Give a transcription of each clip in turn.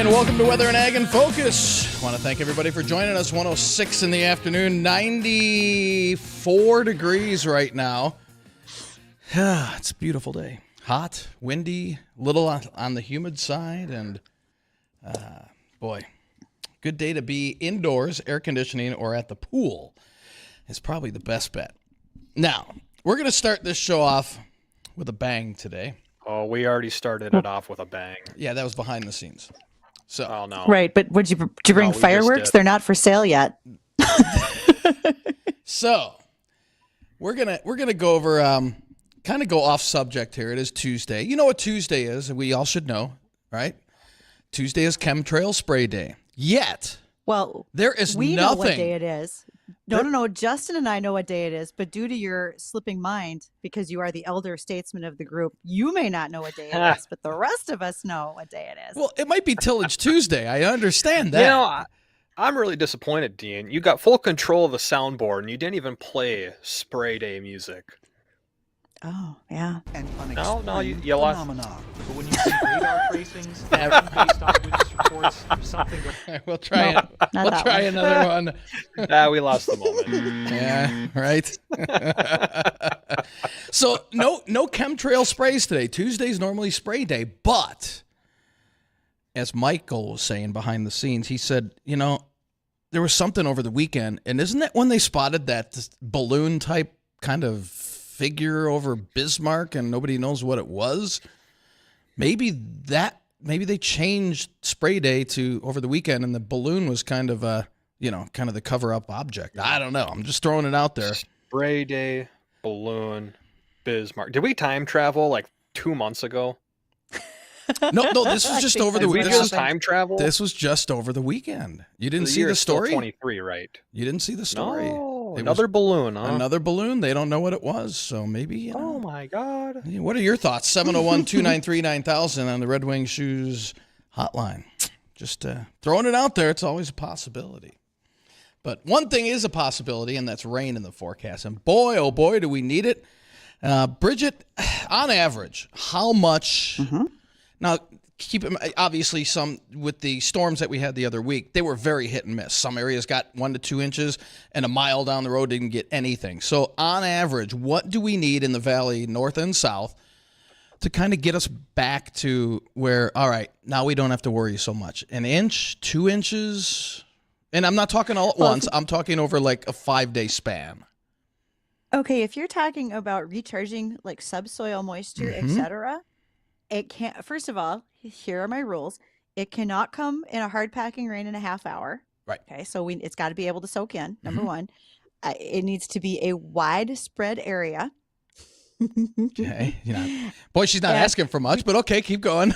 And welcome to Weather and Ag in Focus. I want to thank everybody for joining us. 106 in the afternoon, 94 degrees right now. It's a beautiful day. Hot, windy, little on the humid side, and boy, good day to be indoors, air conditioning, or at the pool is probably the best bet. Now, we're going to start this show off with a bang today. Oh, we already started it off with a bang. Yeah, that was behind the scenes. So, oh no! Right, but did you bring fireworks? They're not for sale yet. So, we're gonna go over kind of go off subject here. It is Tuesday. You know what Tuesday is? We all should know, right? Tuesday is Chemtrail Spray Day. Yet, well, there is we nothing. know what day it is. No. Justin and I know what day it is, but due to your slipping mind, because you are the elder statesman of the group, you may not know what day it is, but the rest of us know what day it is. Well, it might be Tillage Tuesday. I understand that. You know, I'm really disappointed, Dean. You got full control of the soundboard, and you didn't even play Spray Day music. Oh, yeah. And no, you lost. Phenomena. But when you see radar tracings based on witness reports, there's something. We'll try it. We'll try another one. We lost the moment. Yeah, right. So no chemtrail sprays today. Tuesday's normally spray day, but as Michael was saying behind the scenes, he said, you know, there was something over the weekend, and isn't that when they spotted that balloon type kind of figure over Bismarck and nobody knows what it was? Maybe they changed spray day to over the weekend, and the balloon was kind of the cover up object. I don't know. I'm just throwing it out there. Spray day, balloon, Bismarck. Did we time travel like 2 months ago? No, this was just over the weekend. Did we just time travel? This was just over the weekend. You didn't see the story? 23, right? You didn't see the story? No, another balloon, huh? Another balloon. They don't know what it was, so maybe. Oh my God! What are your thoughts? 701-293-9000 on the Red Wing Shoes hotline. Just throwing it out there. It's always a possibility. But one thing is a possibility, and that's rain in the forecast. And boy, oh boy, do we need it. Bridgette, on average, how much? Mm-hmm. Now, obviously, some with the storms that we had the other week, they were very hit and miss. Some areas got 1 to 2 inches, and a mile down the road didn't get anything. So, on average, what do we need in the valley, north and south, to kind of get us back to where, all right, now we don't have to worry so much? An inch, 2 inches? And I'm not talking all at once. I'm talking over like a 5-day span. Okay, if you're talking about recharging like subsoil moisture, etc., it can't. First of all, here are my rules. It cannot come in a hard packing rain in a half hour. Right. Okay, so it's got to be able to soak in. Number one, it needs to be a widespread area. Okay. Boy, she's not asking for much, but okay, keep going.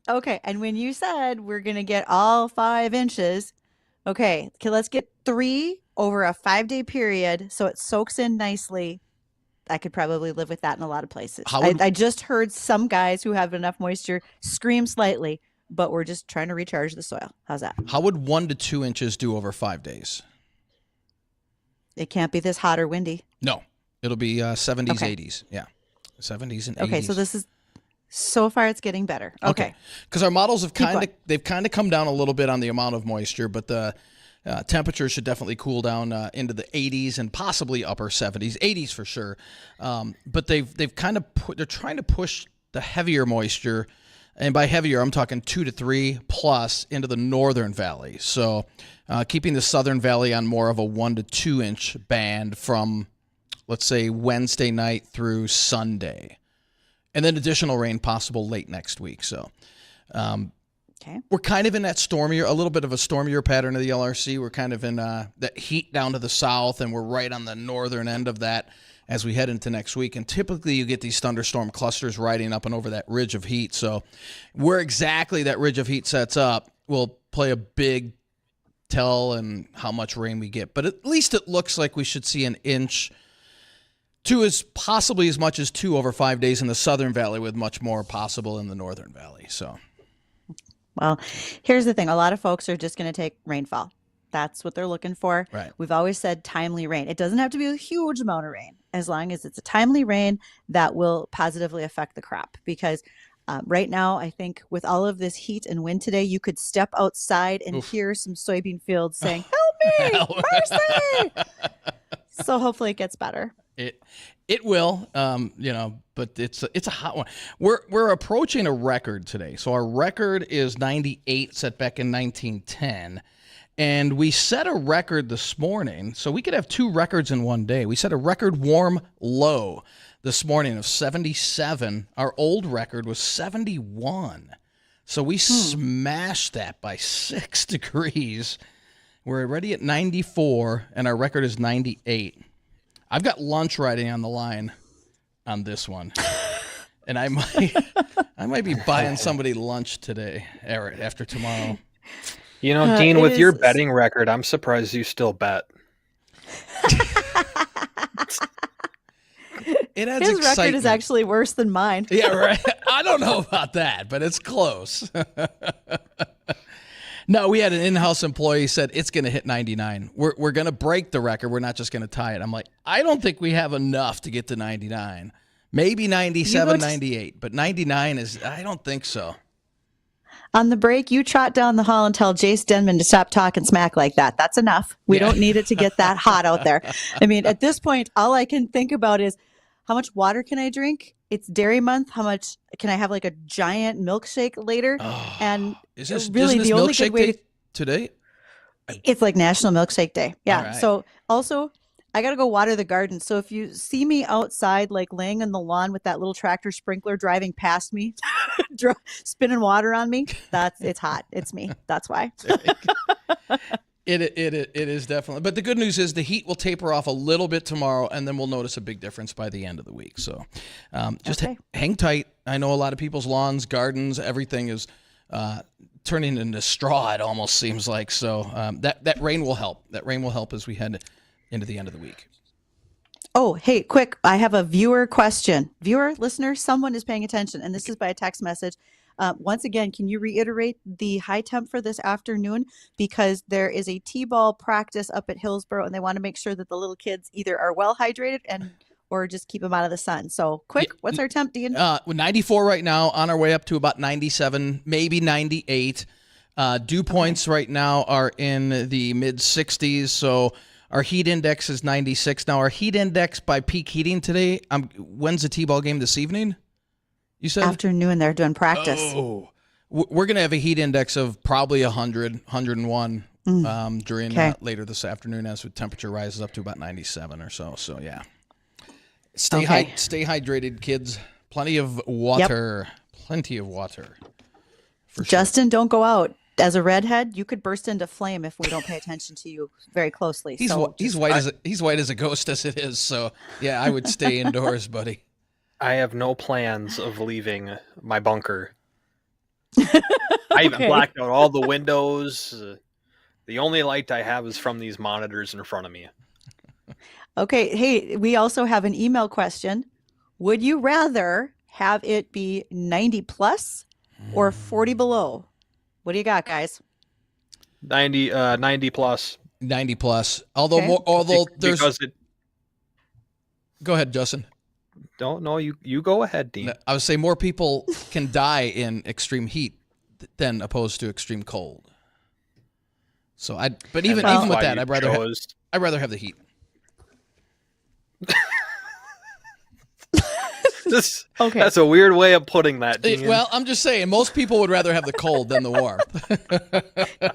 Okay, and when you said we're gonna get all 5 inches, okay, let's get 3 over a 5-day period, so it soaks in nicely. I could probably live with that in a lot of places. I just heard some guys who have enough moisture scream slightly, but we're just trying to recharge the soil. How's that? How would 1 to 2 inches do over 5 days? It can't be this hot or windy. No, it'll be 70s, Okay. 80s. Yeah, 70s and 80s. Okay, so far it's getting better. Okay. Because our models have kind of come down a little bit on the amount of moisture, but the temperature should definitely cool down into the 80s and possibly upper 70s, 80s for sure. But they're trying to push the heavier moisture, and by heavier I'm talking 2 to 3 plus into the northern valley. So keeping the southern valley on more of a 1 to 2 inch band from, let's say, Wednesday night through Sunday, and then additional rain possible late next week. So. We're kind of in that a little bit of a stormier pattern of the LRC. We're kind of in that heat down to the south, and we're right on the northern end of that as we head into next week. And typically you get these thunderstorm clusters riding up and over that ridge of heat. So where exactly that ridge of heat sets up will play a big tell in how much rain we get. But at least it looks like we should see an inch to possibly as much as 2 over 5 days in the southern valley, with much more possible in the northern valley. So. Well, here's the thing. A lot of folks are just going to take rainfall. That's what they're looking for. Right. We've always said timely rain. It doesn't have to be a huge amount of rain, as long as it's a timely rain that will positively affect the crop. Because Right now, I think with all of this heat and wind today, you could step outside and Oof. hear some soybean fields saying, "Help me, mercy!" So hopefully it gets better. It will, but it's a hot one. We're approaching a record today. So our record is 98, set back in 1910. And we set a record this morning, so we could have 2 records in one day. We set a record warm low this morning of 77. Our old record was 71. So we smashed that by 6 degrees. We're already at 94, and our record is 98. I've got lunch riding on the line on this one. And I might be buying somebody lunch today or after tomorrow. You know, Dean, with your betting record, I'm surprised you still bet. It adds His excitement. record is actually worse than mine. Yeah, right. I don't know about that, but it's close. No, we had an in-house employee said it's going to hit 99. We're going to break the record. We're not just going to tie it. I'm like, I don't think we have enough to get to 99. Maybe 97, 98, but 99 is, I don't think so. On the break, you trot down the hall and tell Jace Denman to stop talking smack like that. That's enough. We don't need it to get that hot out there. I mean, at this point, all I can think about is how much water can I drink? It's dairy month. How much can I have like a giant milkshake later? Oh, and is this really the only good way today? It's like National Milkshake Day. Yeah. Right. So also, I got to go water the garden. So if you see me outside, like laying on the lawn with that little tractor sprinkler driving past me, spinning water on me, it's hot. It's me. That's why. It is definitely. But the good news is the heat will taper off a little bit tomorrow, and then we'll notice a big difference by the end of the week. So just hang tight. I know a lot of people's lawns, gardens, everything is turning into straw, it almost seems like. So that rain will help. That rain will help as we head into the end of the week. Oh, hey, quick. I have a viewer question. Viewer, listener, someone is paying attention, and this is by a text message. Once again, can you reiterate the high temp for this afternoon? Because there is a T-ball practice up at Hillsborough, and they want to make sure that the little kids either are well hydrated or just keep them out of the sun. So quick, what's our temp, Dean? 94 right now, on our way up to about 97, maybe 98. Dew points right now are in the mid-60s, so our heat index is 96. Now, our heat index by peak heating today, when's the T-ball game this evening? You said? Afternoon, they're doing practice. Oh, we're going to have a heat index of probably 100, 101 during later this afternoon as the temperature rises up to about 97 or so. So, yeah. Stay hydrated, kids. Plenty of water. Yep. Plenty of water. Justin, don't go out. As a redhead, you could burst into flame if we don't pay attention to you very closely. He's white as a ghost as it is. So, yeah, I would stay indoors, buddy. I have no plans of leaving my bunker. I even blacked out all the windows. The only light I have is from these monitors in front of me. Okay. Hey, we also have an email question. Would you rather have it be 90 plus or 40 below? What do you got, guys? 90 plus. 90 plus. Although there's. Go ahead, Justin. No, you go ahead, Dean. I would say more people can die in extreme heat than opposed to extreme cold. So even with that, I'd rather have the heat. That's a weird way of putting that, Dean. Well, I'm just saying, most people would rather have the cold than the warmth.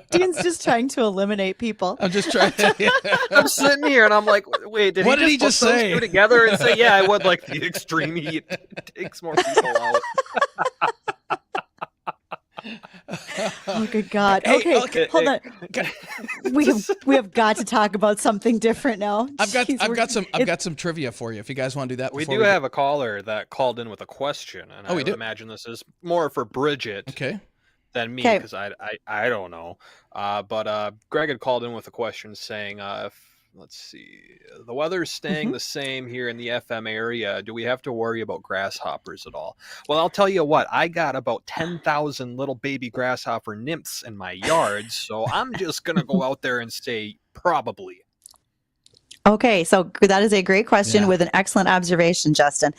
Dean's just trying to eliminate people. I'm just trying to... I'm sitting here and I'm like, wait, what did he just say? Put those two together and say, yeah, I would like the extreme heat. It takes more people out. Oh, good God. Okay, hold on. We have got to talk about something different now. I've got some trivia for you if you guys want to do that. We do have a caller that called in with a question, and I would imagine this is more for Bridgette than me because I don't know. But Greg had called in with a question saying, let's see, the weather's staying the same here in the FM area. Do we have to worry about grasshoppers at all? Well, I'll tell you what, I got about 10,000 little baby grasshopper nymphs in my yard, so I'm just going to go out there and say probably. Okay, so that is a great question with an excellent observation, Justin.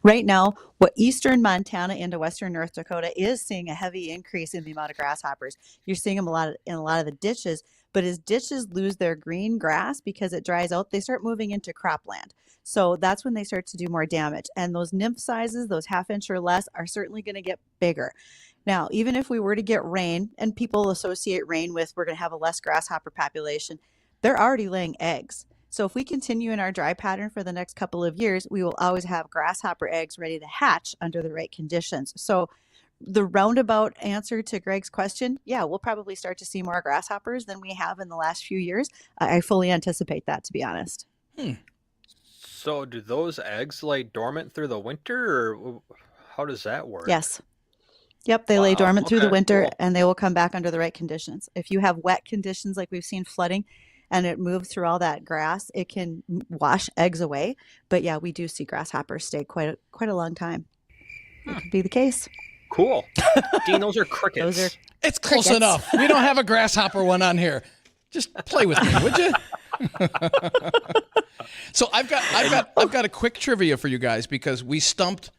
Right now, what eastern Montana into western North Dakota is seeing a heavy increase in the amount of grasshoppers. You're seeing them in a lot of the ditches, but as ditches lose their green grass because it dries out, they start moving into cropland. So that's when they start to do more damage. And those nymph sizes, those half-inch or less, are certainly going to get bigger. Now, even if we were to get rain, and people associate rain with we're going to have a less grasshopper population, they're already laying eggs. So if we continue in our dry pattern for the next couple of years, we will always have grasshopper eggs ready to hatch under the right conditions. So the roundabout answer to Greg's question, yeah, we'll probably start to see more grasshoppers than we have in the last few years. I fully anticipate that, to be honest. So do those eggs lay dormant through the winter, or how does that work? Yes. Yep, they lay dormant through the winter, and they will come back under the right conditions. If you have wet conditions like we've seen flooding, and it moves through all that grass, it can wash eggs away. But yeah, we do see grasshoppers stay quite a long time. It could be the case. Cool. Dean, those are crickets. It's close enough. We don't have a grasshopper one on here. Just play with me, would you? So I've got a quick trivia for you guys because we stumped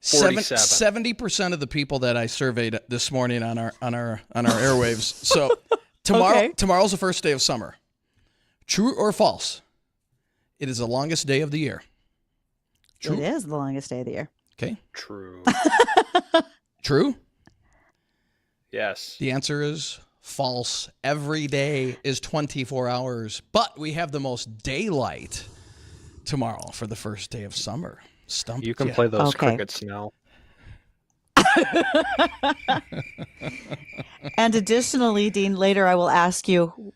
70% of the people that I surveyed this morning on our airwaves. So tomorrow's the first day of summer. True or false? It is the longest day of the year. True? It is the longest day of the year. Okay. True. True? Yes. The answer is false. Every day is 24 hours, but we have the most daylight tomorrow for the first day of summer. Stumped you can play those crickets now. And additionally, Dean, later I will ask you,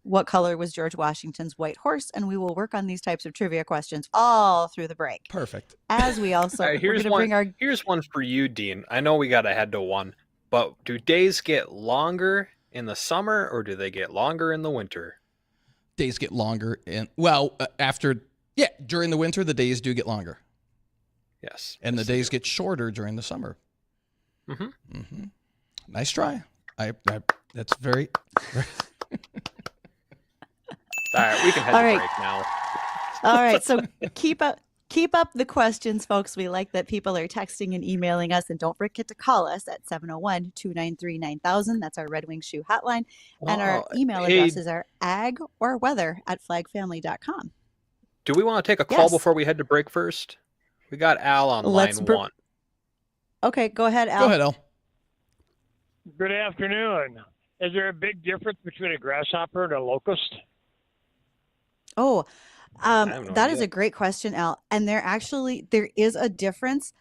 what color was George Washington's white horse? And we will work on these types of trivia questions all through the break. Perfect. As we also here's one for you, Dean. I know we got to head to one, but do days get longer in the summer or do they get longer in the winter? Days get longer during the winter, the days do get longer. Yes. And the days get shorter during the summer. Mm-hmm. Nice try. That's very. All right, we can head to break now. All right, so keep up the questions, folks. We like that people are texting and emailing us, and don't forget to call us at 701-293-9000. That's our Red Wing Shoe hotline, and our email addresses are ag.or.weather@flagfamily.com. Do we want to take a call before we head to break first? We got Al on line one. Okay, go ahead, Al. Go ahead, Al. Good afternoon. Is there a big difference between a grasshopper and a locust? Oh, that is a great question, Al. And there is a difference.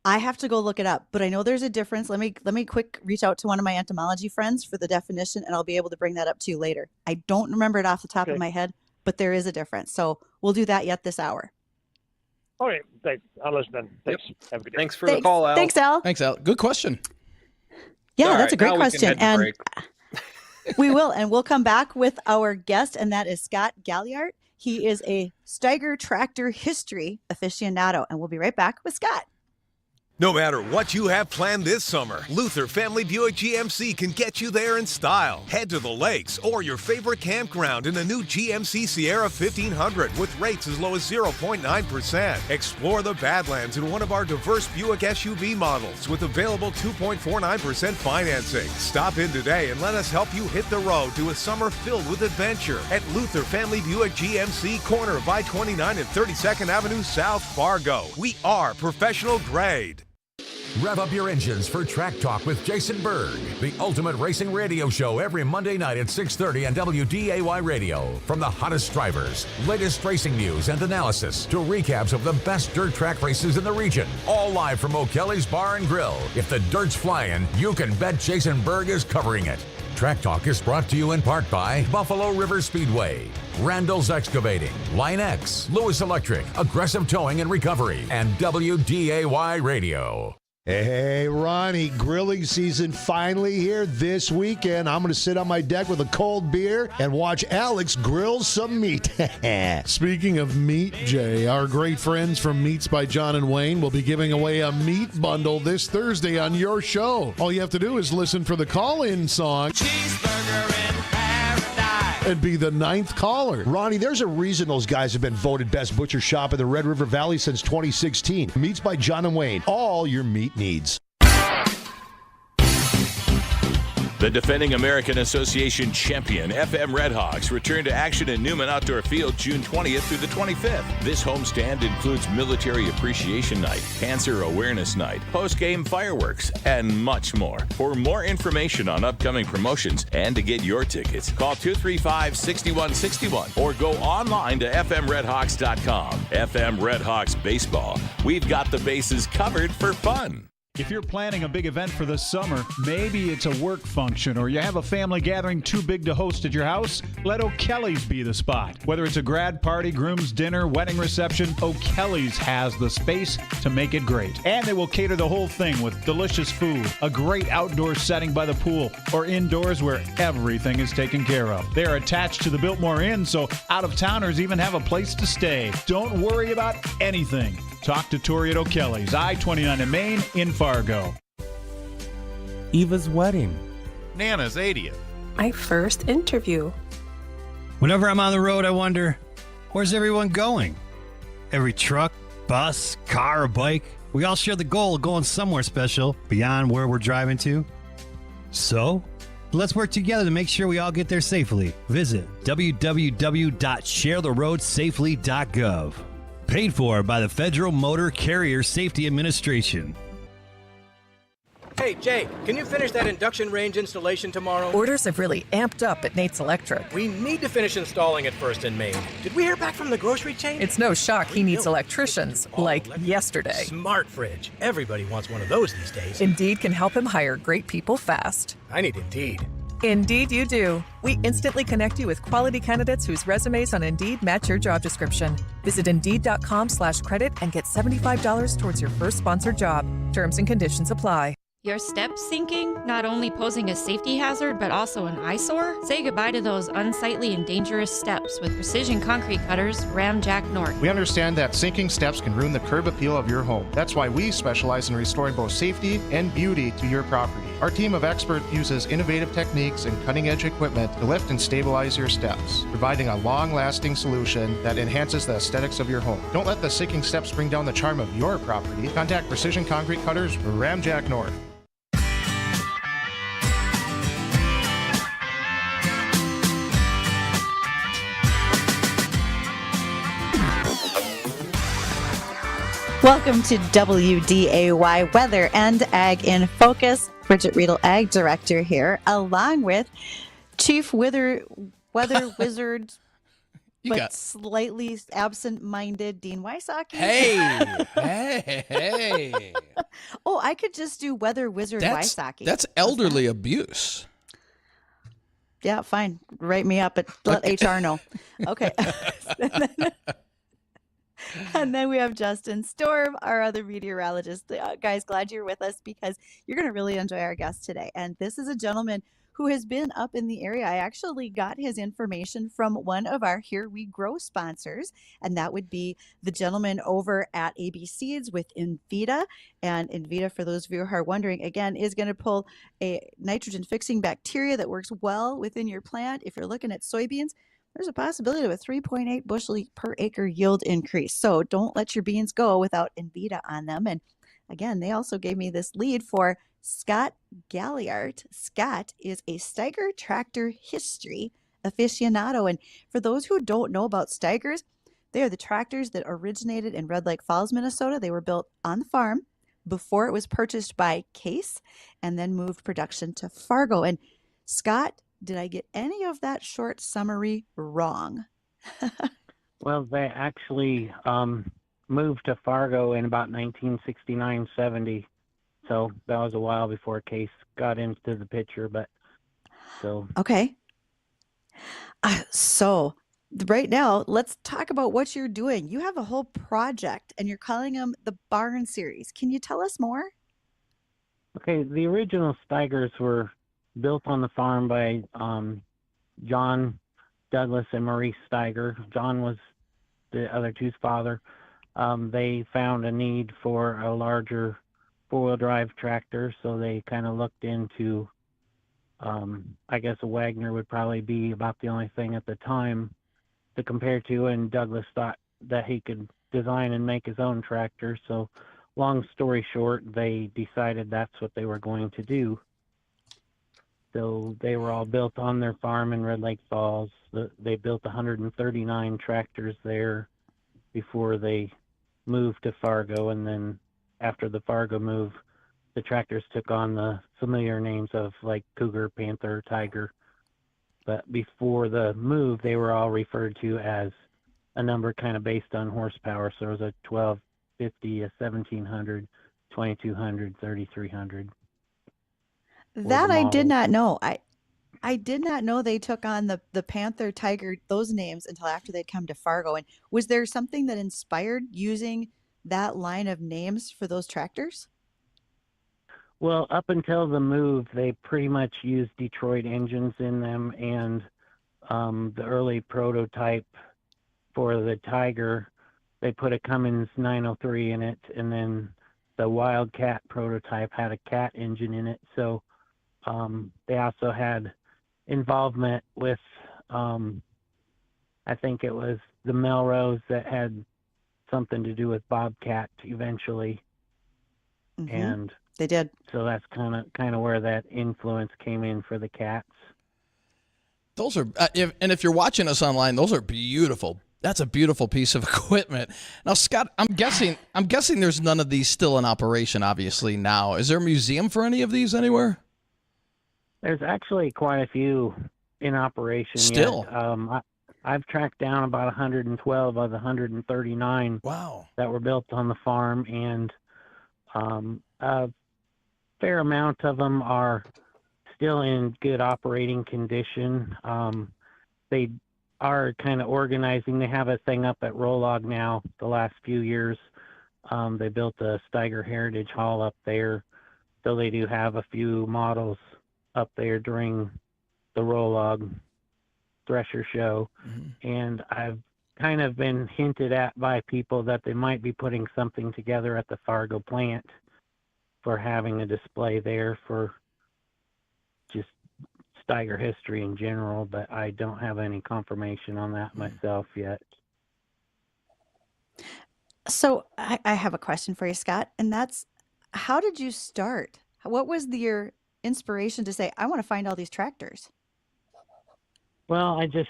I have to go look it up, but I know there's a difference. Let me quick reach out to one of my entomology friends for the definition, and I'll be able to bring that up to you later. I don't remember it off the top of my head, but there is a difference. So we'll do that yet this hour. Okay, thanks. I'll listen. Thanks. Have a good day. Thanks for the call, Al. Thanks, Al. Thanks, Al. Good question. Yeah, that's a great question. And we will. And we'll come back with our guest, and that is Scott Galliart. He is a Steiger Tractor history aficionado. And we'll be right back with Scott. No matter what you have planned this summer, Luther Family Buick GMC can get you there in style. Head to the lakes or your favorite campground in the new GMC Sierra 1500 with rates as low as 0.9%. Explore the Badlands in one of our diverse Buick SUV models with available 2.49% financing. Stop in today and let us help you hit the road to a summer filled with adventure at Luther Family Buick GMC, corner of I-29 and 32nd Avenue South, Fargo. We are professional grade. Rev up your engines for Track Talk with Jason Berg, the ultimate racing radio show every Monday night at 6:30 on WDAY Radio. From the hottest drivers, latest racing news and analysis to recaps of the best dirt track races in the region. All live from O'Kelly's Bar and Grill. If the dirt's flying, you can bet Jason Berg is covering it. Track Talk is brought to you in part by Buffalo River Speedway, Randall's Excavating, Line X, Lewis Electric, Aggressive Towing and Recovery, and WDAY Radio. Hey, Ronnie, grilling season finally here this weekend. I'm going to sit on my deck with a cold beer and watch Alex grill some meat. Speaking of meat, Jay, our great friends from Meats by John and Wayne will be giving away a meat bundle this Thursday on your show. All you have to do is listen for the call-in song. Cheeseburger in paradise. and be the 9th caller. Ronnie, there's a reason those guys have been voted best butcher shop in the Red River Valley since 2016. Meats by John and Wayne. All your meat needs. The defending American Association champion FM Redhawks return to action in Newman Outdoor Field June 20th through the 25th. This homestand includes Military Appreciation Night, Cancer Awareness Night, post-game fireworks, and much more. For more information on upcoming promotions and to get your tickets, call 235-6161 or go online to fmredhawks.com. FM Redhawks Baseball. We've got the bases covered for fun. If you're planning a big event for this summer, maybe it's a work function or you have a family gathering too big to host at your house, let O'Kelly's be the spot. Whether it's a grad party, groom's dinner, wedding reception, O'Kelly's has the space to make it great. And they will cater the whole thing with delicious food, a great outdoor setting by the pool, or indoors where everything is taken care of. They are attached to the Biltmore Inn, so out-of-towners even have a place to stay. Don't worry about anything. Talk to Tori at O'Kelly's, I-29 in Maine, in Fargo. Eva's wedding. Nana's 80th. My first interview. Whenever I'm on the road, I wonder, where's everyone going? Every truck, bus, car, or bike, we all share the goal of going somewhere special beyond where we're driving to. So, let's work together to make sure we all get there safely. Visit www.sharetheroadsafely.gov. Paid for by the Federal Motor Carrier Safety Administration. Hey, Jake, can you finish that induction range installation tomorrow? Orders have really amped up at Nate's Electric. We need to finish installing it first in Maine. Did we hear back from the grocery chain? It's no shock he needs electricians, like yesterday. Smart fridge. Everybody wants one of those these days. Indeed can help him hire great people fast. I need Indeed. Indeed you do. We instantly connect you with quality candidates whose resumes on Indeed match your job description. Visit Indeed.com/credit and get $75 towards your first sponsored job. Terms and conditions apply. Your steps sinking, not only posing a safety hazard, but also an eyesore? Say goodbye to those unsightly and dangerous steps with Precision Concrete Cutters Ramjack North. We understand that sinking steps can ruin the curb appeal of your home. That's why we specialize in restoring both safety and beauty to your property. Our team of experts uses innovative techniques and cutting-edge equipment to lift and stabilize your steps, providing a long-lasting solution that enhances the aesthetics of your home. Don't let the sinking steps bring down the charm of your property. Contact Precision Concrete Cutters Ramjack North. Welcome to WDAY Weather and Ag in Focus. Bridgette Readel, Ag Director here, along with Chief Weather Wizard, but slightly absent-minded Dean Wysocki. Hey. Oh, I could just do Weather Wizard Wysocki. That's elderly abuse. Yeah, fine. Write me up, but let HR know. Okay. And then we have Justin Storm, our other meteorologist. Guys, glad you're with us because you're going to really enjoy our guest today. And this is a gentleman who has been up in the area. I actually got his information from one of our Here We Grow sponsors, and that would be the gentleman over at AB Seeds with Invita. And Invita, for those of you who are wondering, again, is going to pull a nitrogen-fixing bacteria that works well within your plant. If you're looking at soybeans, there's a possibility of a 3.8 bushel per acre yield increase. So don't let your beans go without Invita on them. And again, they also gave me this lead for Scott Galliart. Scott is a Steiger Tractor history aficionado. And for those who don't know about Steigers, they are the tractors that originated in Red Lake Falls, Minnesota. They were built on the farm before it was purchased by Case and then moved production to Fargo. And Scott, did I get any of that short summary wrong? Well, they actually moved to Fargo in about 1969-70. So that was a while before Case got into the picture. Okay. So right now, let's talk about what you're doing. You have a whole project, and you're calling them the Barn Series. Can you tell us more? Okay, the original Steigers were built on the farm by John Douglas and Maurice Steiger. John was the other two's father. They found a need for a larger four-wheel drive tractor, so they kind of looked into I guess a Wagner would probably be about the only thing at the time to compare to, and Douglas thought that he could design and make his own tractor. So long story short, they decided that's what they were going to do. So they were all built on their farm in Red Lake Falls. They built 139 tractors there before they moved to Fargo, and then after the Fargo move, the tractors took on the familiar names of like Cougar, Panther, Tiger. But before the move, they were all referred to as a number kind of based on horsepower. So there was a 1250, a 1700, 2200, 3300. That I did not know. I did not know they took on the Panther, Tiger, those names until after they'd come to Fargo. And was there something that inspired using that line of names for those tractors? Well, up until the move, they pretty much used Detroit engines in them, and the early prototype for the Tiger, they put a Cummins 903 in it, and then the Wildcat prototype had a Cat engine in it. So they also had involvement with, I think it was the Melrose that had something to do with Bobcat eventually. Mm-hmm. And they did. So that's kind of where that influence came in for the Cats. Those are, if you're watching us online, those are beautiful. That's a beautiful piece of equipment. Now, Scott, I'm guessing there's none of these still in operation. Obviously, now is there a museum for any of these anywhere? There's actually quite a few in operation still. Yet. I've tracked down about 112 of the 139 that were built on the farm, and a fair amount of them are still in good operating condition. They are kind of organizing. They have a thing up at Rolog now the last few years. They built a Steiger Heritage Hall up there, so they do have a few models up there during the Rolog Thresher show. Mm-hmm. And I've kind of been hinted at by people that they might be putting something together at the Fargo plant for having a display there for just Steiger history in general, but I don't have any confirmation on that myself yet. So I have a question for you, Scott, and that's, how did you start? What was your inspiration to say, I want to find all these tractors? Well, I don't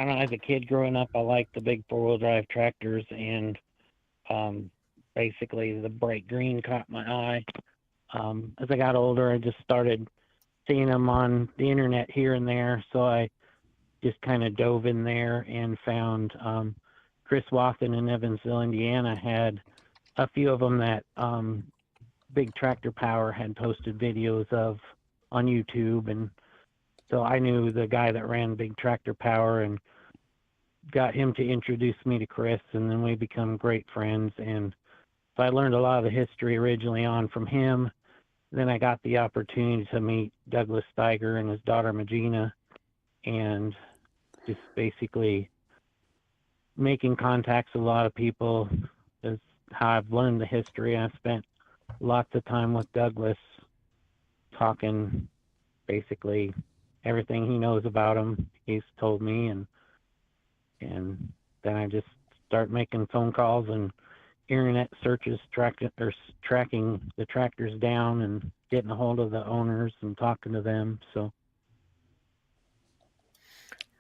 know, as a kid growing up, I liked the big four-wheel drive tractors, and basically the bright green caught my eye. As I got older, I just started seeing them on the internet here and there, so I just kind of dove in there and found Chris Wathen in Evansville, Indiana had a few of them that Big Tractor Power had posted videos of on YouTube, and so I knew the guy that ran Big Tractor Power and got him to introduce me to Chris, and then we become great friends. And so I learned a lot of the history originally on from him. Then I got the opportunity to meet Douglas Steiger and his daughter Magina, and just basically making contacts with a lot of people is how I've learned the history. I've spent lots of time with Douglas talking basically everything he knows about him. He's told me, and then I just start making phone calls and internet searches, tracking the tractors down and getting a hold of the owners and talking to them. So.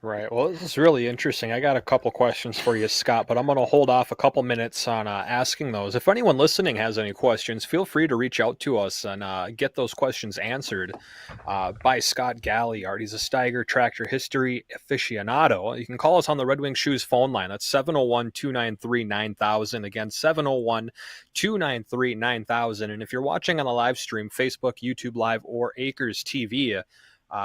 Right. Well, this is really interesting. I got a couple questions for you, Scott, but I'm going to hold off a couple minutes on asking those. If anyone listening has any questions, feel free to reach out to us and get those questions answered by Scott Galliart. He's a Steiger Tractor history aficionado. You can call us on the Red Wing Shoes phone line. That's 701-293-9000. Again, 701-293-9000. And if you're watching on the live stream, Facebook, YouTube Live, or Acres TV,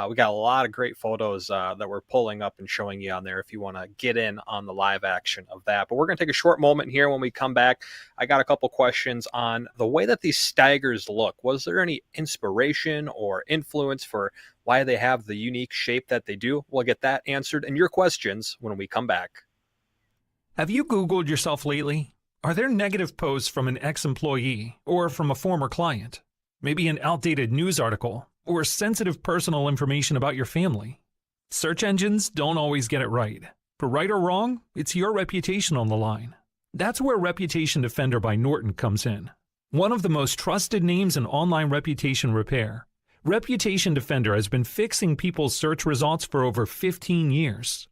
we got a lot of great photos that we're pulling up and showing you on there if you want to get in on the live action of that. But we're going to take a short moment here. When we come back, I got a couple questions on the way that these Steigers look. Was there any inspiration or influence for why they have the unique shape that they do? We'll get that answered and your questions when we come back. Have you Googled yourself lately? Are there negative posts from an ex-employee or from a former client? Maybe an outdated news article? or sensitive personal information about your family. Search engines don't always get it right. For right or wrong, it's your reputation on the line. That's where Reputation Defender by Norton comes in. One of the most trusted names in online reputation repair, Reputation Defender has been fixing people's search results for over 15 years.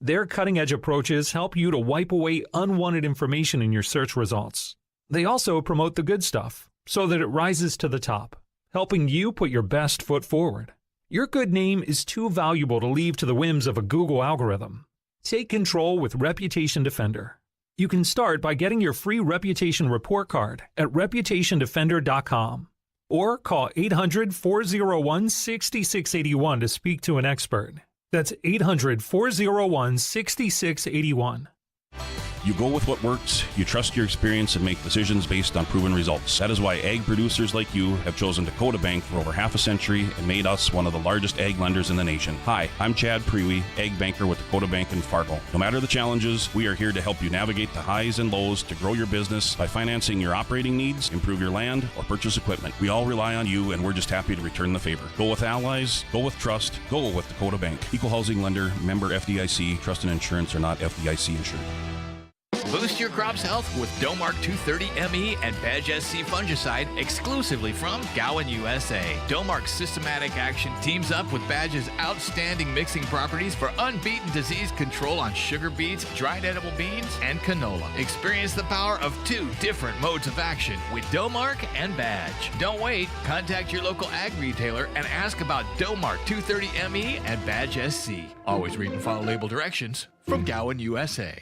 Their cutting-edge approaches help you to wipe away unwanted information in your search results. They also promote the good stuff so that it rises to the top, helping you put your best foot forward. Your good name is too valuable to leave to the whims of a Google algorithm. Take control with Reputation Defender. You can start by getting your free reputation report card at reputationdefender.com or call 800-401-6681 to speak to an expert. That's 800-401-6681. You go with what works, you trust your experience, and make decisions based on proven results. That is why ag producers like you have chosen Dakota Bank for over half a century and made us one of the largest ag lenders in the nation. Hi, I'm Chad Prewy, ag banker with Dakota Bank in Fargo. No matter the challenges, we are here to help you navigate the highs and lows to grow your business by financing your operating needs, improve your land, or purchase equipment. We all rely on you, and we're just happy to return the favor. Go with allies, go with trust, go with Dakota Bank. Equal housing lender, member FDIC, trust and insurance are not FDIC insured. Boost your crop's health with Domark 230 ME and Badge SC fungicide exclusively from Gowan, USA. Domark's systematic action teams up with Badge's outstanding mixing properties for unbeaten disease control on sugar beets, dried edible beans, and canola. Experience the power of two different modes of action with Domark and Badge. Don't wait. Contact your local ag retailer and ask about Domark 230 ME and Badge SC. Always read and follow label directions from Gowan, USA.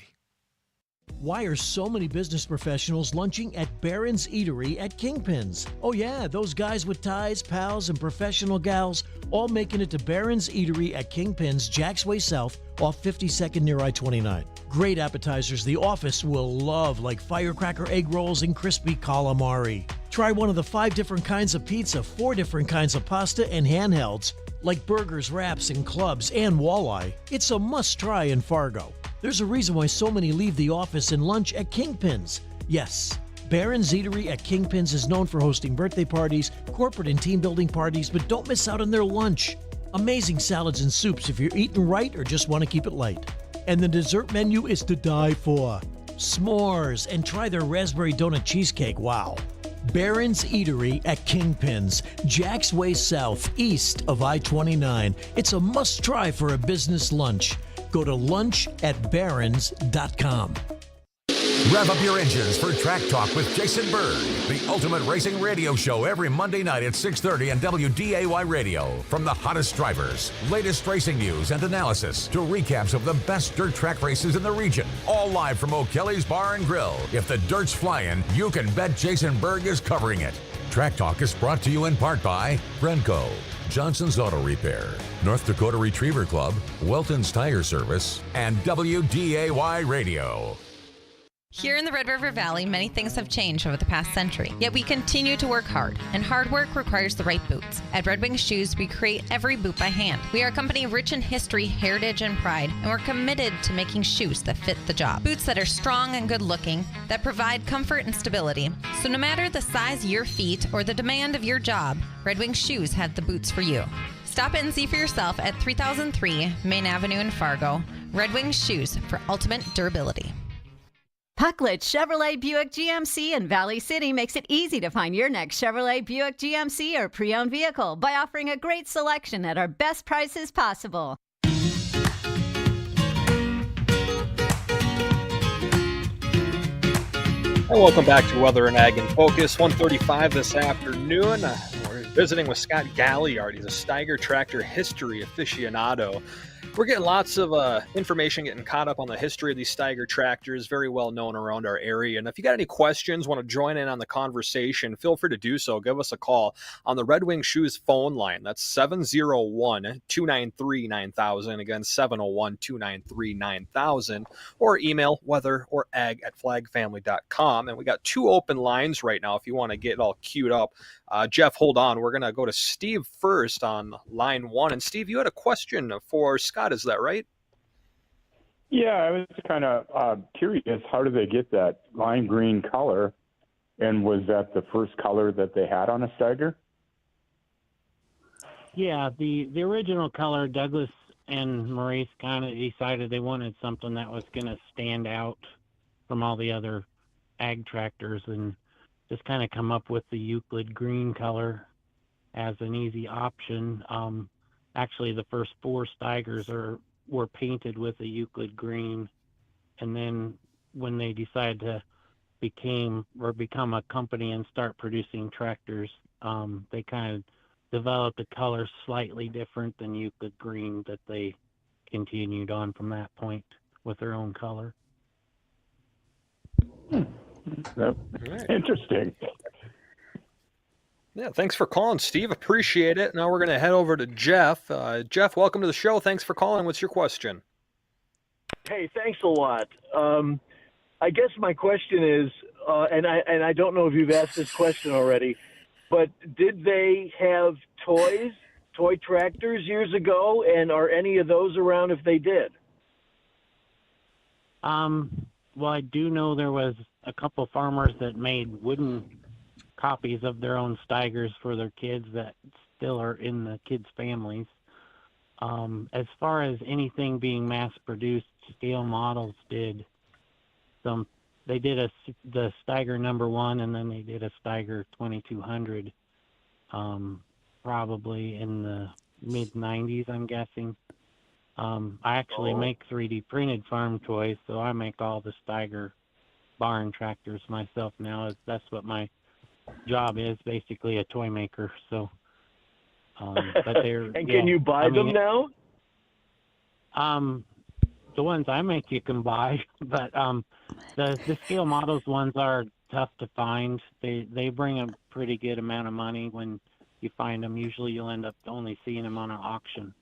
Why are so many business professionals lunching at Barron's Eatery at Kingpins? Oh yeah, those guys with ties, pals, and professional gals all making it to Barron's Eatery at Kingpins, Jack's Way South, off 52nd near I-29. Great appetizers the office will love, like firecracker egg rolls and crispy calamari. Try one of the 5 different kinds of pizza, 4 different kinds of pasta, and handhelds, like burgers, wraps, and clubs, and walleye. It's a must-try in Fargo. There's a reason why so many leave the office and lunch at Kingpins. Yes, Barron's Eatery at Kingpins is known for hosting birthday parties, corporate and team building parties, but don't miss out on their lunch. Amazing salads and soups if you're eating right or just want to keep it light. And the dessert menu is to die for. S'mores, and try their raspberry donut cheesecake, wow. Barron's Eatery at Kingpins, Jack's Way South, east of I-29. It's a must-try for a business lunch. Go to lunch@barrons.com. Rev up your engines for Track Talk with Jason Berg, the ultimate racing radio show every Monday night at 6:30 on WDAY Radio. From the hottest drivers, latest racing news and analysis, to recaps of the best dirt track races in the region. All live from O'Kelly's Bar and Grill. If the dirt's flying, you can bet Jason Berg is covering it. Track Talk is brought to you in part by Brenco, Johnson's Auto Repair, North Dakota Retriever Club, Welton's Tire Service, and WDAY Radio. Here in the Red River Valley, many things have changed over the past century, yet we continue to work hard, and hard work requires the right boots. At Red Wing Shoes, we create every boot by hand. We are a company rich in history, heritage, and pride, and we're committed to making shoes that fit the job. Boots that are strong and good looking, that provide comfort and stability. So no matter the size of your feet or the demand of your job, Red Wing Shoes have the boots for you. Stop in and see for yourself at 3003 Main Avenue in Fargo. Red Wing Shoes for ultimate durability. Pucklet Chevrolet Buick GMC in Valley City makes it easy to find your next Chevrolet Buick GMC or pre-owned vehicle by offering a great selection at our best prices possible. Welcome back to Weather and Ag in Focus. 1:35 this afternoon. We're visiting with Scott Galliart. He's a Steiger Tractor history aficionado. We're getting lots of information, getting caught up on the history of these Steiger tractors, very well known around our area. And if you got any questions, want to join in on the conversation, feel free to do so. Give us a call on the Red Wing Shoes phone line. That's 701-293-9000. Again, 701-293-9000. Or email weather@flagfamily.com. And we got 2 open lines right now if you want to get it all queued up. Jeff, hold on. We're going to go to Steve first on line 1. And Steve, you had a question for Scott, is that right? Yeah, I was kind of curious. How do they get that lime green color? And was that the first color that they had on a Steiger? Yeah, the original color, Douglas and Maurice kind of decided they wanted something that was going to stand out from all the other ag tractors, and just kind of come up with the Euclid green color as an easy option. Actually, the first 4 Steigers were painted with a Euclid green, and then when they decided to become a company and start producing tractors, they kind of developed a color slightly different than Euclid green that they continued on from that point with their own color. Interesting. Yeah, thanks for calling, Steve. Appreciate it. Now we're going to head over to Jeff. Jeff, welcome to the show. Thanks for calling. What's your question? Hey, thanks a lot. I guess my question is, and I don't know if you've asked this question already, but did they have toy tractors years ago, and are any of those around if they did? Well, I do know there was a couple farmers that made wooden copies of their own Steigers for their kids that still are in the kids' families. As far as anything being mass-produced, scale models did some. They did the Steiger #1, and then they did a Steiger 2200, probably in the mid-90s, I'm guessing. I actually make 3D printed farm toys, so I make all the Steiger barn tractors myself now. That's what my job is, basically a toy maker. So, but they're and can you buy them now? The ones I make you can buy, but the scale models ones are tough to find. They bring a pretty good amount of money when you find them. Usually you'll end up only seeing them on an auction.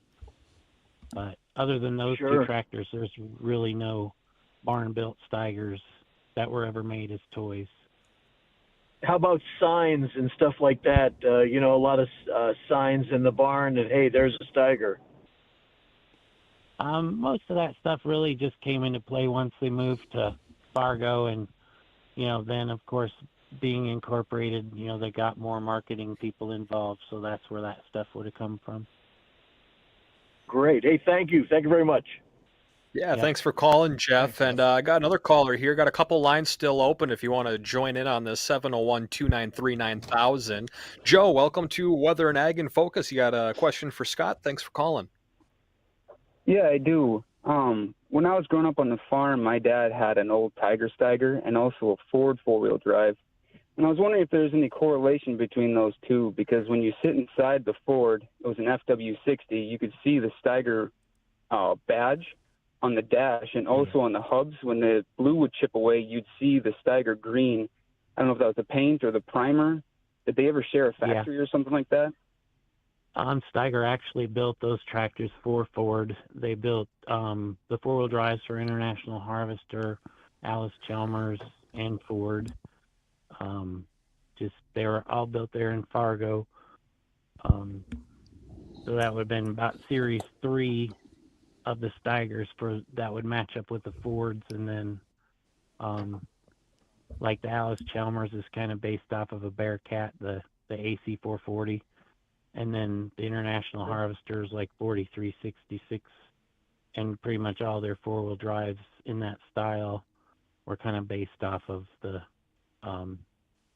But other than those two tractors, there's really no barn-built Steigers that were ever made as toys. How about signs and stuff like that? A lot of signs in the barn that, hey, there's a Steiger. Most of that stuff really just came into play once they moved to Fargo, and then of course being incorporated, they got more marketing people involved, so that's where that stuff would have come from. Great. Hey, thank you very much. Yeah, thanks for calling, Jeff. And I got another caller here. Got a couple lines still open if you want to join in on this, 701-293-9000. Joe, welcome to Weather and Ag in Focus. You got a question for Scott? Thanks for calling. Yeah, I do. When I was growing up on the farm, my dad had an old Tiger Steiger and also a Ford four-wheel drive. And I was wondering if there's any correlation between those two, because when you sit inside the Ford, it was an FW60, you could see the Steiger badge on the dash, and also on the hubs. When the blue would chip away, you'd see the Steiger green. I don't know if that was the paint or the primer. Did they ever share a factory or something like that? Steiger actually built those tractors for Ford. They built the four-wheel drives for International Harvester, Alice Chalmers, and Ford. They were all built there in Fargo. So that would have been about Series 3 of the Steigers that would match up with the Fords, and then like the Alice Chalmers is kind of based off of a Bearcat, the AC 440, and then the International Harvesters like 4366, and pretty much all their four-wheel drives in that style were kind of based off of the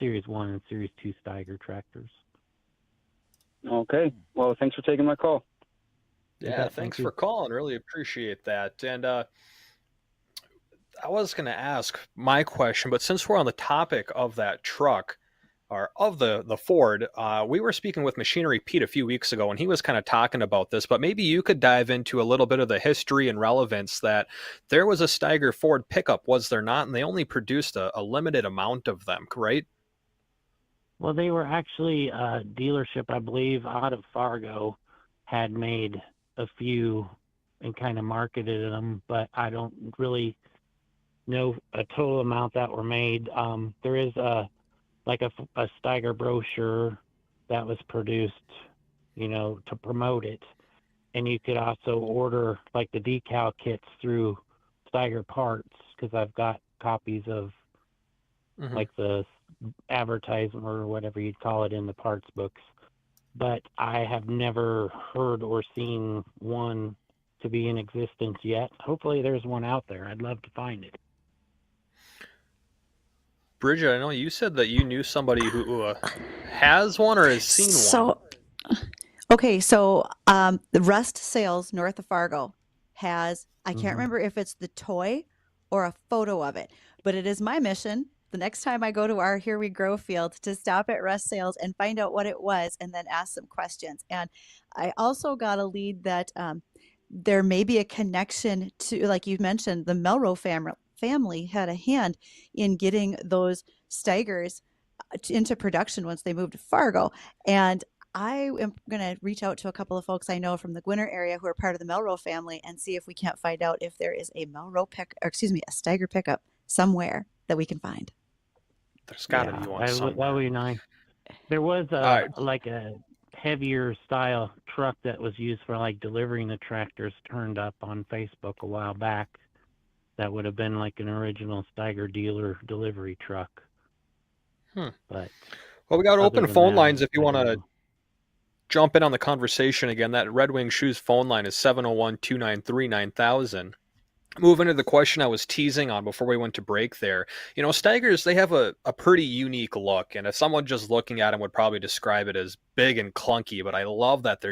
Series 1 and Series 2 Steiger tractors. Okay. Well, thanks for taking my call. Yeah, thanks for calling. Really appreciate that. And I was going to ask my question, but since we're on the topic of that truck, or of the Ford, we were speaking with Machinery Pete a few weeks ago, and he was kind of talking about this, but maybe you could dive into a little bit of the history and relevance that there was a Steiger Ford pickup, was there not? And they only produced a limited amount of them, right? Well, they were actually a dealership, I believe, out of Fargo, had made a few and kind of marketed them, but I don't really know a total amount that were made. There is a Steiger brochure that was produced, to promote it. And you could also order like the decal kits through Steiger Parts, because I've got copies of like the advertisement or whatever you'd call it in the parts books. but I have never heard or seen one to be in existence yet. Hopefully there's one out there. I'd love to find it. Bridgette, I know you said that you knew somebody who has one or has seen one. Okay, so the Rust Sales north of Fargo has, I can't remember if it's the toy or a photo of it, but it is my mission the next time I go to our Here We Grow field to stop at Rust Sales and find out what it was and then ask some questions. And I also got a lead that there may be a connection to, like you mentioned, the Melrose family had a hand in getting those Steigers into production once they moved to Fargo. And I am going to reach out to a couple of folks I know from the Gwinner area who are part of the Melrose family and see if we can't find out if there is a a Steiger pickup somewhere that we can find. There's got to be one somewhere. That would be nice. There was a heavier style truck that was used for like delivering the tractors turned up on Facebook a while back. That would have been like an original Steiger dealer delivery truck. But we got open phone lines if you want to jump in on the conversation again. That Red Wing Shoes phone line is 701-293-9000. Moving to the question I was teasing on before we went to break there. You know, Steigers, they have a pretty unique look. And if someone just looking at them would probably describe it as big and clunky, but I love that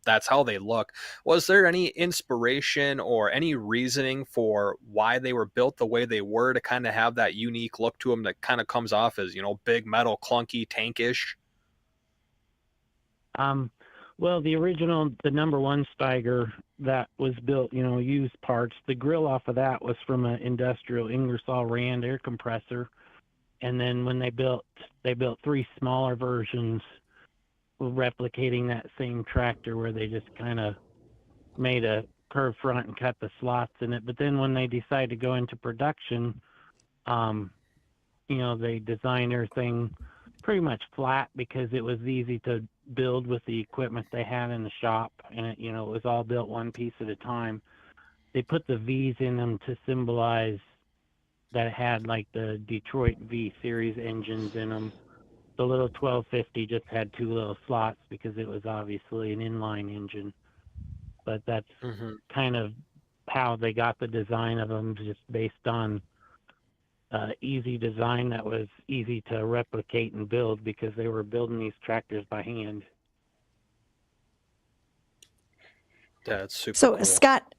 that's how they look. Was there any inspiration or any reasoning for why they were built the way they were to kind of have that unique look to them that kind of comes off as, you know, big metal, clunky, tankish? Well, the number one Steiger that was built, you know, used parts. The grill off of that was from an industrial Ingersoll Rand air compressor. And then when they built 3 smaller versions replicating that same tractor where they just kind of made a curved front and cut the slots in it. But then when they decided to go into production, you know, they designed everything pretty much flat because it was easy to build with the equipment they had in the shop, and it was all built one piece at a time. They put the V's in them to symbolize that it had like the Detroit V series engines in them. The little 1250 just had 2 little slots because it was obviously an inline engine, but that's kind of how they got the design of them, just based on easy design that was easy to replicate and build because they were building these tractors by hand. That's super So, cool. Scott,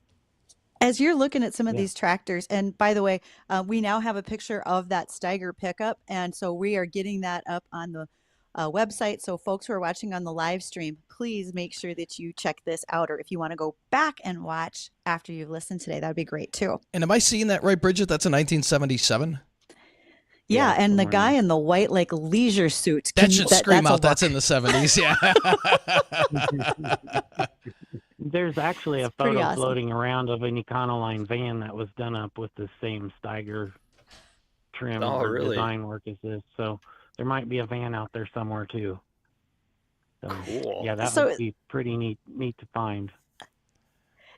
as you're looking at some of these tractors, and by the way, we now have a picture of that Steiger pickup, and so we are getting that up on the website. So folks who are watching on the live stream, please make sure that you check this out, or if you want to go back and watch after you've listened today, that would be great too. And am I seeing that right, Bridgette? That's a 1977? Yeah, and the guy in the white like leisure suit. That should scream out that's in the 70s, yeah. There's actually a photo floating around of an Econoline van that was done up with the same Steiger trim or design work as this. So there might be a van out there somewhere too. So, cool. Yeah, that would be pretty neat to find.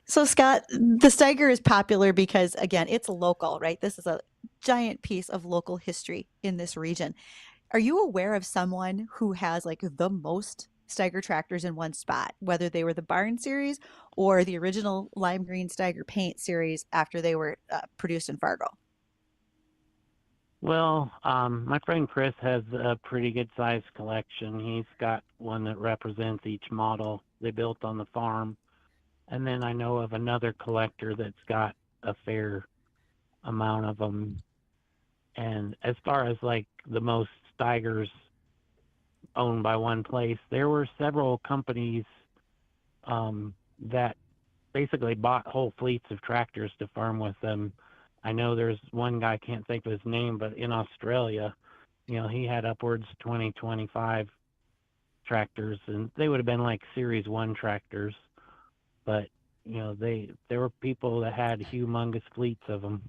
So Scott, the Steiger is popular because, again, it's local, right? This is a giant piece of local history in this region. Are you aware of someone who has like the most Steiger tractors in one spot, whether they were the barn series or the original lime green Steiger paint series after they were produced in Fargo? Well, my friend Chris has a pretty good sized collection. He's got one that represents each model they built on the farm. And then I know of another collector that's got a fair amount of them. And as far as like the most Steigers owned by one place, there were several companies that basically bought whole fleets of tractors to farm with them. I know there's one guy, I can't think of his name, but in Australia, he had upwards 20, 25 tractors, and they would have been like Series 1 tractors. But, there were people that had humongous fleets of them.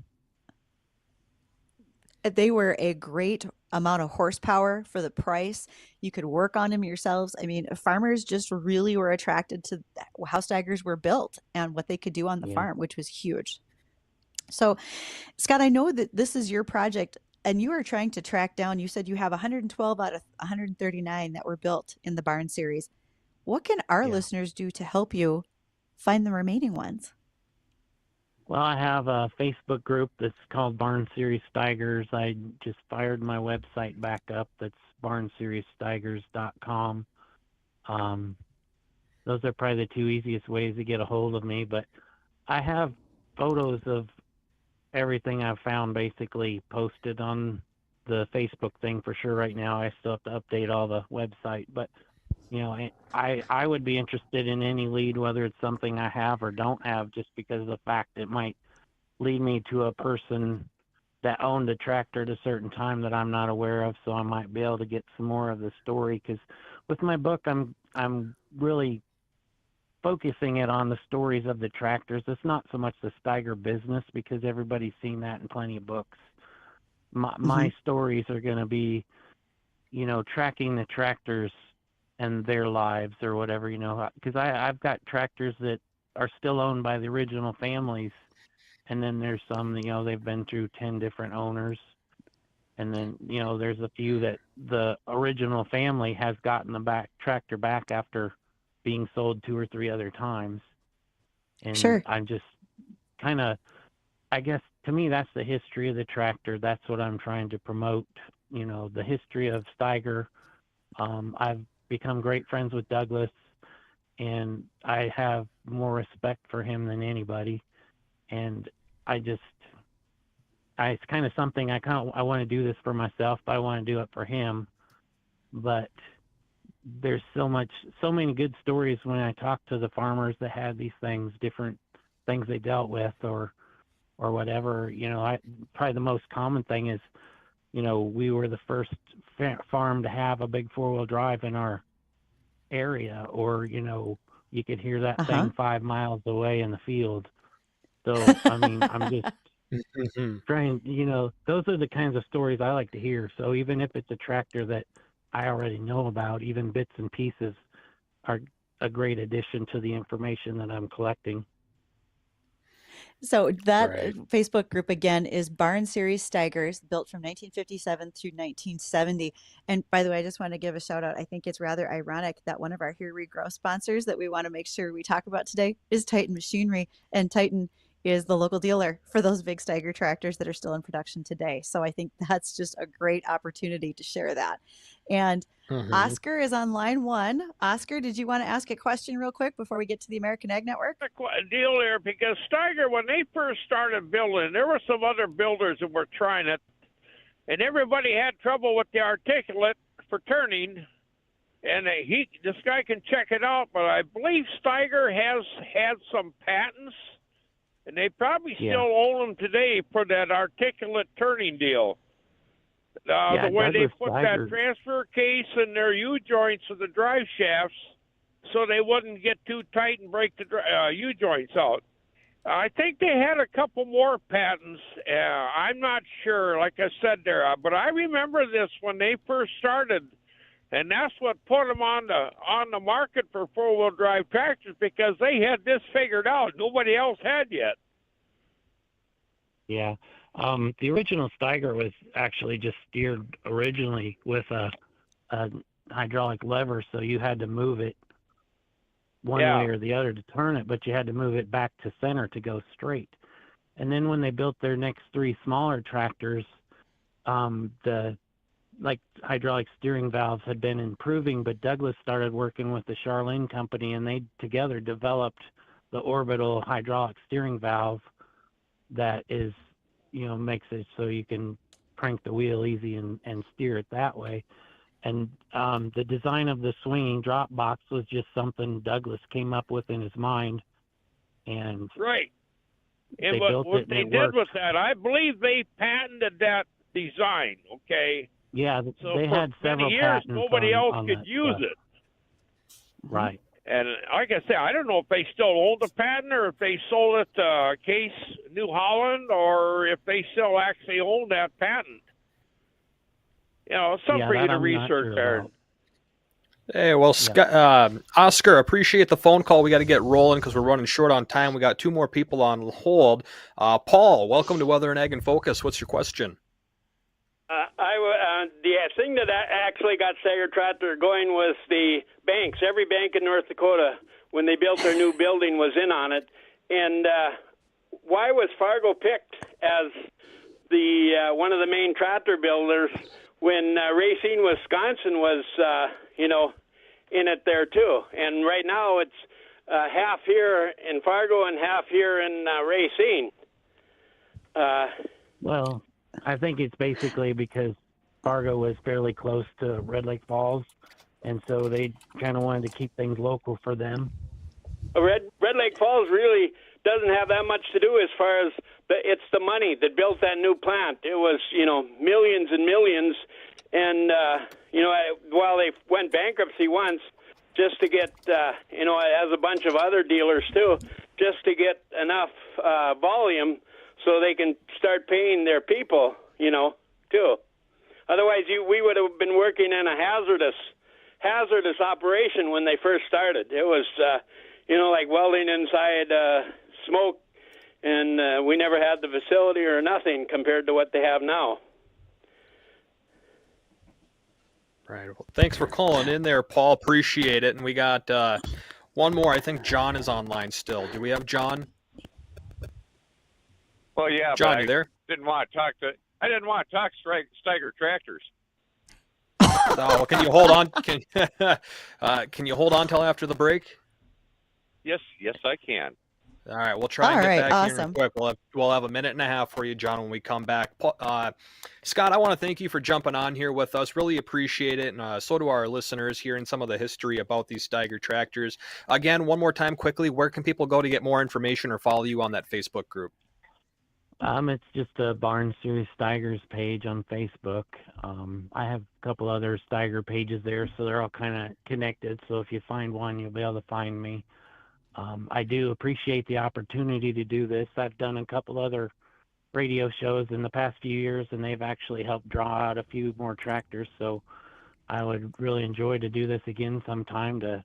They were a great amount of horsepower for the price. You could work on them yourselves. I mean, farmers just really were attracted to how Steigers were built and what they could do on the farm, which was huge. So, Scott, I know that this is your project, and you are trying to track down, you said you have 112 out of 139 that were built in the barn series. what can our listeners do to help you find the remaining ones? Well, I have a Facebook group that's called Barn Series Steigers. I just fired my website back up. That's barnseriessteigers.com. Those are probably the two easiest ways to get a hold of me. But I have photos of everything I've found basically posted on the Facebook thing for sure right now. I still have to update all the website. But, you know, I would be interested in any lead, whether it's something I have or don't have, just because of the fact it might lead me to a person that owned a tractor at a certain time that I'm not aware of, so I might be able to get some more of the story. Because with my book, I'm really focusing it on the stories of the tractors. It's not so much the Steiger business, because everybody's seen that in plenty of books. My stories are going to be, you know, tracking the tractors and their lives or whatever, you know, because I've got tractors that are still owned by the original families, and then there's some, you know, they've been through 10 different owners, and then, you know, there's a few that the original family has gotten the tractor back after being sold 2 or 3 other times. And sure. I'm just kind of, I guess, to me, that's the history of the tractor. That's what I'm trying to promote, you know, the history of Steiger. I've become great friends with Douglas, and I have more respect for him than anybody. And it's kind of something I want to do this for myself, but I want to do it for him. But there's so many good stories when I talk to the farmers that had these things, different things they dealt with or whatever. You know, probably the most common thing is, you know, we were the first farm to have a big 4-wheel drive in our area, or, you know, you could hear that thing 5 miles away in the field. So, I mean, I'm just trying, you know, those are the kinds of stories I like to hear. So even if it's a tractor that I already know about, even bits and pieces are a great addition to the information that I'm collecting. So that Facebook group, again, is Barn Series Steigers, built from 1957 through 1970. And by the way, I just want to give a shout out. I think it's rather ironic that one of our Here We Grow sponsors that we want to make sure we talk about today is Titan Machinery. And Titan is the local dealer for those big Steiger tractors that are still in production today. So I think that's just a great opportunity to share that. And Oscar is on line 1. Oscar, did you want to ask a question real quick before we get to the American Ag Network? A deal there, because Steiger, when they first started building, there were some other builders that were trying it, and everybody had trouble with the articulate for turning. And this guy can check it out, but I believe Steiger has had some patents, and they probably still own them today for that articulate turning deal. The way they put that transfer case in their U-joints of the drive shafts so they wouldn't get too tight and break the U-joints out. I think they had a couple more patents. I'm not sure, like I said there, but I remember this when they first started, and that's what put them on the market for 4-wheel drive tractors, because they had this figured out. Nobody else had yet. Yeah. The original Steiger was actually just steered originally with a hydraulic lever, so you had to move it one way or the other to turn it, but you had to move it back to center to go straight. And then when they built their next 3 smaller tractors, the hydraulic steering valves had been improving, but Douglas started working with the Charlene company, and they together developed the orbital hydraulic steering valve that is, you know, makes it so you can crank the wheel easy and steer it that way. And the design of the swinging drop box was just something Douglas came up with in his mind. And and what they did with that, I believe they patented that design. Okay. Yeah, so they had several many years, patents. Nobody else could use it. Right. And like I say, I don't know if they still own the patent or if they sold it to Case New Holland, or if they still actually own that patent. You know, something for you to research there. Hey, well, Oscar, appreciate the phone call. We got to get rolling because we're running short on time. We got 2 more people on hold. Paul, welcome to Weather and Ag in Focus. What's your question? The thing that actually got Steiger Tractor going was the banks. Every bank in North Dakota, when they built their new building, was in on it. And why was Fargo picked as the one of the main tractor builders when Racine, Wisconsin was, in it there too? And right now it's half here in Fargo and half here in Racine. Well, I think it's basically because Fargo was fairly close to Red Lake Falls, and so they kind of wanted to keep things local for them. Red Lake Falls really doesn't have that much to do as far as it's the money that built that new plant. It was, millions and millions, and while they went bankruptcy once, just to get, as a bunch of other dealers too, just to get enough volume so they can start paying their people, too. Otherwise, we would have been working in a hazardous operation when they first started. It was, like welding inside smoke, and we never had the facility or nothing compared to what they have now. Right. Well, thanks for calling in there, Paul. Appreciate it. And we got one more. I think John is online still. Do we have John? Well, yeah, John, but you there? I didn't want to talk Steiger Tractors. Oh, can you hold on? Can you hold on till after the break? Yes, I can. All right, we'll try and get back awesome. here quick. We'll have a minute and a half for you, John, when we come back. Scott, I want to thank you for jumping on here with us. Really appreciate it, and so do our listeners, hearing some of the history about these Steiger tractors. Again, one more time quickly, where can people go to get more information or follow you on that Facebook group? It's just a Barn Series Steigers page on Facebook. I have a couple other Steiger pages there, so they're all kind of connected. So if you find one, you'll be able to find me. I do appreciate the opportunity to do this. I've done a couple other radio shows in the past few years, and they've actually helped draw out a few more tractors. So I would really enjoy to do this again sometime to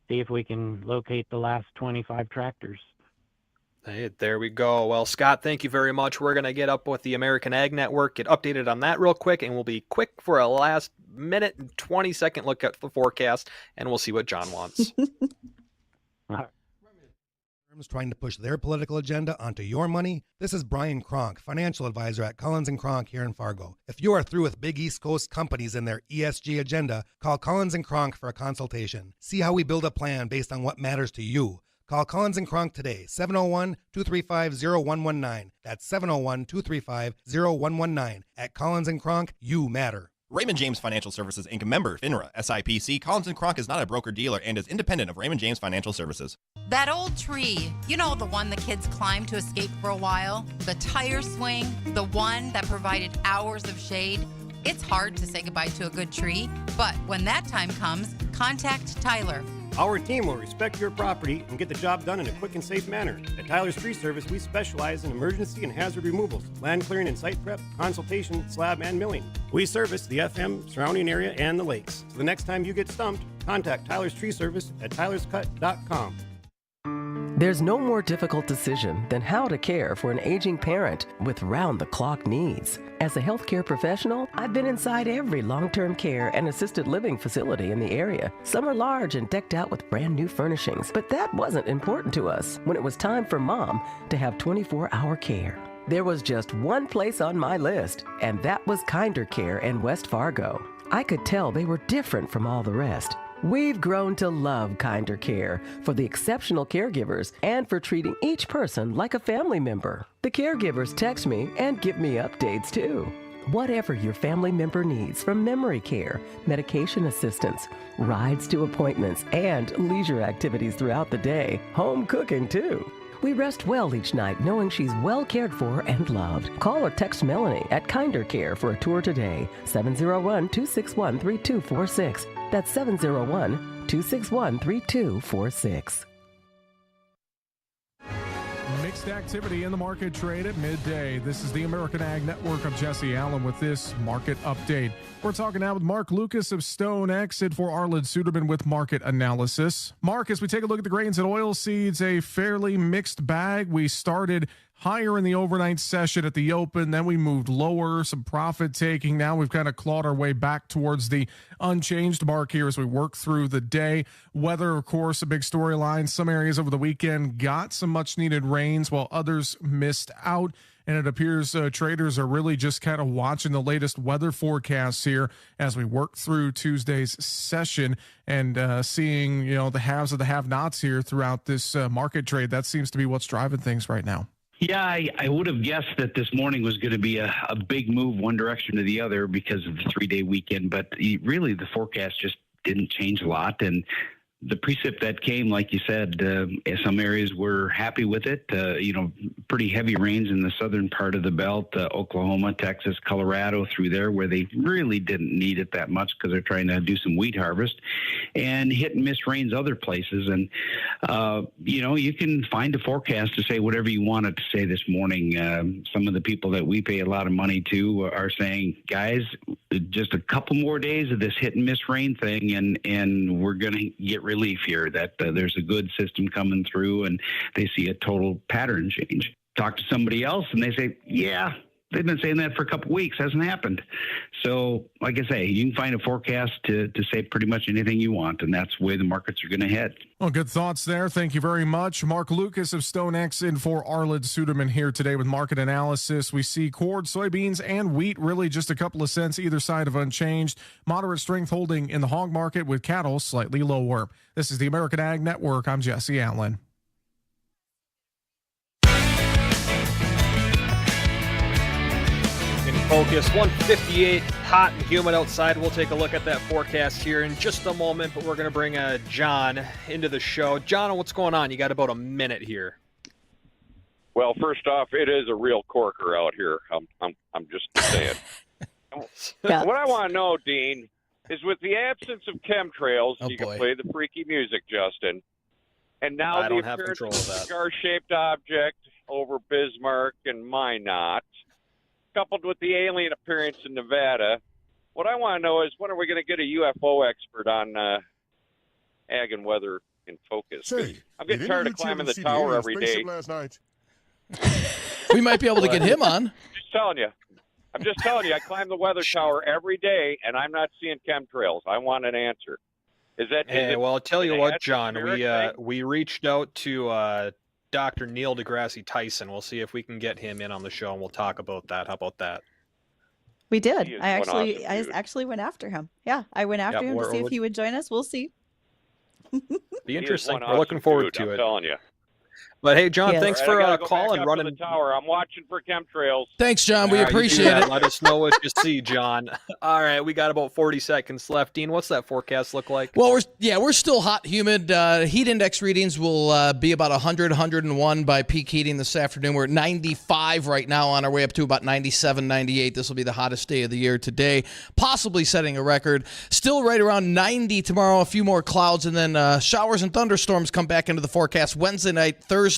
see if we can locate the last 25 tractors. Hey, there we go. Well, Scott, thank you very much. We're going to get up with the American Ag Network, get updated on that real quick, and we'll be quick for a last minute and 20-second look at the forecast, and we'll see what John wants. Trying to push their political agenda onto your money? This is Brian Kronk, financial advisor at Collins & Kronk here in Fargo. If you are through with big East Coast companies and their ESG agenda, call Collins & Kronk for a consultation. See how we build a plan based on what matters to you. Call Collins & Kronk today, 701-235-0119. That's 701-235-0119. At Collins & Kronk, you matter. Raymond James Financial Services, Inc., member, FINRA, SIPC. Collins & Kronk is not a broker-dealer and is independent of Raymond James Financial Services. That old tree, the one the kids climbed to escape for a while, the tire swing, the one that provided hours of shade. It's hard to say goodbye to a good tree, but when that time comes, contact Tyler. Our team will respect your property and get the job done in a quick and safe manner. At Tyler's Tree Service, we specialize in emergency and hazard removals, land clearing and site prep, consultation, slab, and milling. We service the FM, surrounding area, and the lakes. So the next time you get stumped, contact Tyler's Tree Service at tylerscut.com. There's no more difficult decision than how to care for an aging parent with round-the-clock needs. As a healthcare professional, I've been inside every long-term care and assisted living facility in the area. Some are large and decked out with brand new furnishings, but that wasn't important to us when it was time for Mom to have 24-hour care. There was just one place on my list, and that was Kinder Care in West Fargo. I could tell they were different from all the rest. We've grown to love Kinder Care for the exceptional caregivers and for treating each person like a family member. The caregivers text me and give me updates too. Whatever your family member needs, from memory care, medication assistance, rides to appointments, and leisure activities throughout the day, home cooking too. We rest well each night knowing she's well cared for and loved. Call or text Melanie at Kinder Care for a tour today. 701-261-3246. That's 701-261-3246. Mixed activity in the market trade at midday. This is the American Ag Network. I'm Jesse Allen with this market update. We're talking now with Mark Lucas of StoneX and for Arlen Suderman with market analysis. Mark, as we take a look at the grains and oilseeds, a fairly mixed bag. We started higher in the overnight session at the open. Then we moved lower, some profit taking. Now we've kind of clawed our way back towards the unchanged mark here as we work through the day. Weather, of course, a big storyline. Some areas over the weekend got some much needed rains while others missed out. And it appears traders are really just kind of watching the latest weather forecasts here as we work through Tuesday's session and seeing, the haves of the have-nots here throughout this market trade. That seems to be what's driving things right now. Yeah, I would have guessed that this morning was going to be a big move one direction or the other because of the 3-day weekend, but really the forecast just didn't change a lot. And the precip that came, like you said, some areas were happy with it. Pretty heavy rains in the southern part of the belt, Oklahoma, Texas, Colorado, through there, where they really didn't need it that much because they're trying to do some wheat harvest, and hit and miss rains other places. And, you can find a forecast to say whatever you want it to say this morning. Some of the people that we pay a lot of money to are saying, guys, just a couple more days of this hit and miss rain thing, and we're going to get relief here, that there's a good system coming through and they see a total pattern change. Talk to somebody else and they say, yeah, they've been saying that for a couple of weeks, hasn't happened. So like I say, you can find a forecast to say pretty much anything you want, and that's the way the markets are going to head. Well, good thoughts there. Thank you very much. Mark Lucas of StoneX in for Arlid Suderman here today with market analysis. We see corn, soybeans, and wheat really just a couple of cents either side of unchanged. Moderate strength holding in the hog market with cattle slightly lower. This is the American Ag Network. I'm Jesse Allen. Focus 158, hot and humid outside. We'll take a look at that forecast here in just a moment, but we're going to bring John into the show. John, what's going on? You got about a minute here. Well, first off, it is a real corker out here. I'm just saying. Yeah. What I want to know, Dean, is with the absence of chemtrails, you can play the freaky music, Justin, and now I the don't have appearance control of that. cigar-shaped object over Bismarck and Minot, coupled with the alien appearance in Nevada, what I want to know is when are we going to get a UFO expert on ag and weather in focus? I'm getting tired of climbing the tower every day. Last night. We might be able to get him on. I'm just telling you, I climb the weather tower every day, and I'm not seeing chemtrails. I want an answer. Well, I'll tell you what, John. We reached out to Dr. Neil deGrasse Tyson. We'll see if we can get him in on the show, and we'll talk about that. How about that? We did. I actually went after him. Yeah, I went after him to see if he would join us. We'll see. Be interesting. We're looking forward to it. I'm telling you. But hey, John, thanks for calling calling, running the tower. I'm watching for chemtrails. Thanks, John. We appreciate it. Let us know what you see, John. All right, we got about 40 seconds left. Dean, what's that forecast look like? Well, we're still hot, humid. Heat index readings will be about 100, 101 by peak heating this afternoon. We're at 95 right now, on our way up to about 97, 98. This will be the hottest day of the year today, possibly setting a record. Still right around 90 tomorrow. A few more clouds, and then showers and thunderstorms come back into the forecast Wednesday night, Thursday.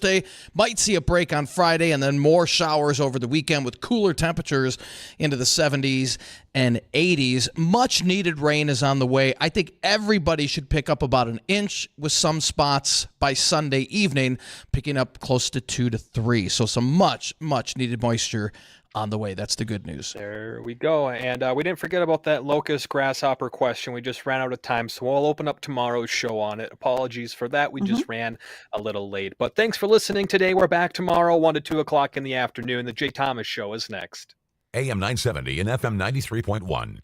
Might see a break on Friday, and then more showers over the weekend with cooler temperatures into the 70s and 80s. Much needed rain is on the way. I think everybody should pick up about an inch, with some spots by Sunday evening picking up close to 2 to 3. So some much needed moisture on the way. That's the good news. There we go. And we didn't forget about that locust grasshopper question. We just ran out of time, so we'll open up tomorrow's show on it. Apologies for that. We just ran a little late. But thanks for listening today. We're back tomorrow, 1 to 2 o'clock in the afternoon. The Jay Thomas Show is next. AM 970 and FM 93.1.